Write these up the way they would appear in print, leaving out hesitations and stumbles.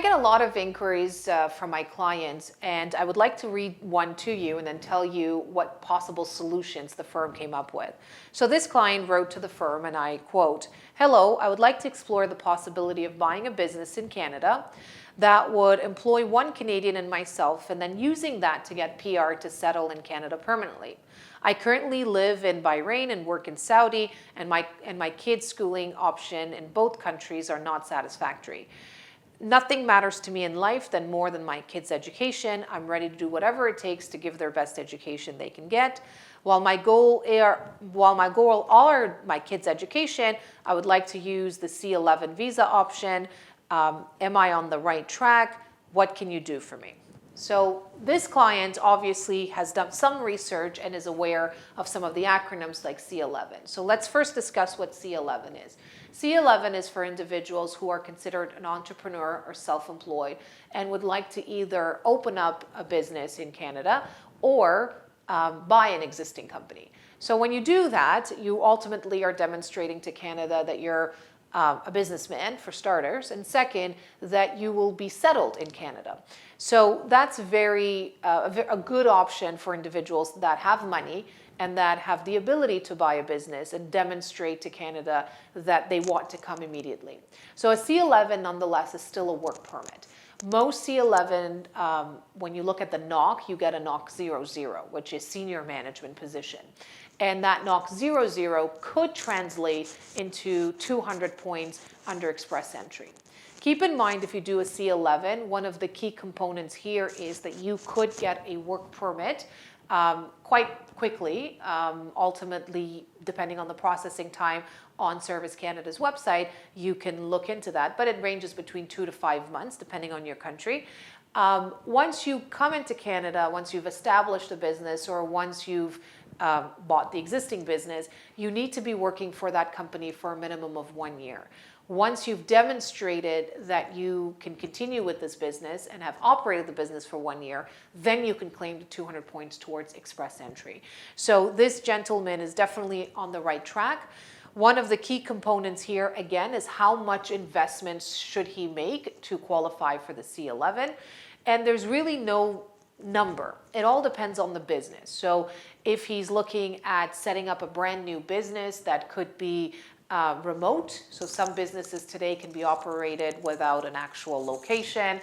get a lot of inquiries from my clients, and I would like to read one to you and then tell you what possible solutions the firm came up with. So this client wrote to the firm, and I quote, "Hello, I would like to explore the possibility of buying a business in Canada that would employ one Canadian and myself, and then using that to get PR to settle in Canada permanently. I currently live in Bahrain and work in Saudi, and my kids' schooling option in both countries are not satisfactory. Nothing matters to me in life more than my kids' education. I'm ready to do whatever it takes to give their best education they can get. While my goal are my kids' education, I would like to use the C11 visa option. Am I on the right track? What can you do for me?" So this client obviously has done some research and is aware of some of the acronyms like C11. So let's first discuss what C11 is. C11 is for individuals who are considered an entrepreneur or self-employed and would like to either open up a business in Canada or buy an existing company. So when you do that, you ultimately are demonstrating to Canada that you're a businessman, for starters, and second, that you will be settled in Canada. So that's a good option for individuals that have money and that have the ability to buy a business and demonstrate to Canada that they want to come immediately. So a C11, nonetheless, is still a work permit. Most C11, when you look at the NOC, you get a NOC 00, which is senior management position. And that NOC 00 could translate into 200 points under express entry. Keep in mind, if you do a C11, one of the key components here is that you could get a work permit quite quickly. Ultimately, depending on the processing time on Service Canada's website, you can look into that, but it ranges between 2 to 5 months, depending on your country. Once you come into Canada, once you've established a business or once you've bought the existing business, you need to be working for that company for a minimum of 1 year. Once you've demonstrated that you can continue with this business and have operated the business for 1 year, then you can claim the 200 points towards express entry. So this gentleman is definitely on the right track. One of the key components here, again, is how much investments should he make to qualify for the C11. And there's really no number. It all depends on the business. So if he's looking at setting up a brand new business that could be remote, so some businesses today can be operated without an actual location,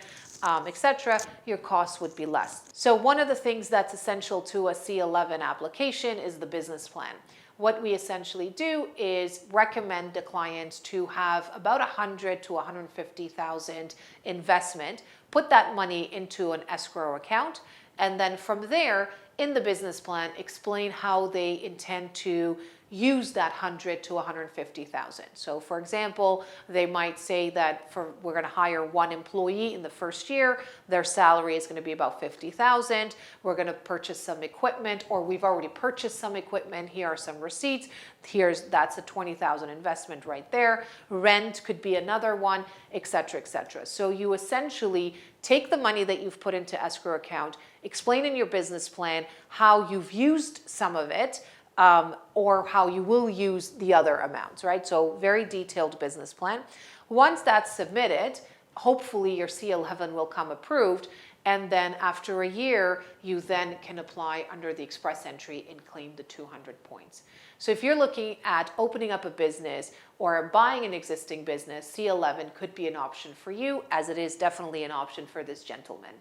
etc., your costs would be less. So one of the things that's essential to a C11 application is the business plan. What we essentially do is recommend the clients to have about 100 to 150,000 investment, put that money into an escrow account, and then from there, in the business plan, explain how they intend to use that 100 to 150,000. So for example, they might say that we're going to hire one employee in the first year, their salary is going to be about 50,000. We're going to purchase some equipment, or we've already purchased some equipment. Here are some receipts. That's a 20,000 investment right there. Rent could be another one, etc., etc. So you essentially take the money that you've put into escrow account, explain in your business plan how you've used some of it, or how you will use the other amounts, right? So very detailed business plan. Once that's submitted, hopefully your C11 will come approved, and then after a year, you then can apply under the express entry and claim the 200 points. So if you're looking at opening up a business or buying an existing business, C11 could be an option for you, as it is definitely an option for this gentleman.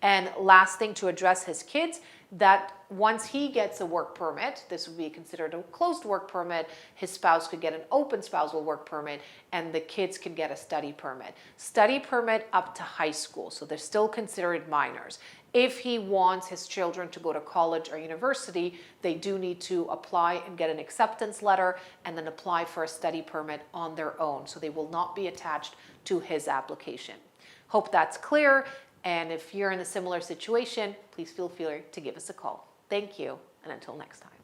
And last thing, to address his kids, that once he gets a work permit, this would be considered a closed work permit, his spouse could get an open spousal work permit, and the kids can get a study permit. Study permit up to high school, so they're still considered minors. If he wants his children to go to college or university, they do need to apply and get an acceptance letter and then apply for a study permit on their own, so they will not be attached to his application. Hope that's clear. And if you're in a similar situation, please feel free to give us a call. Thank you, and until next time.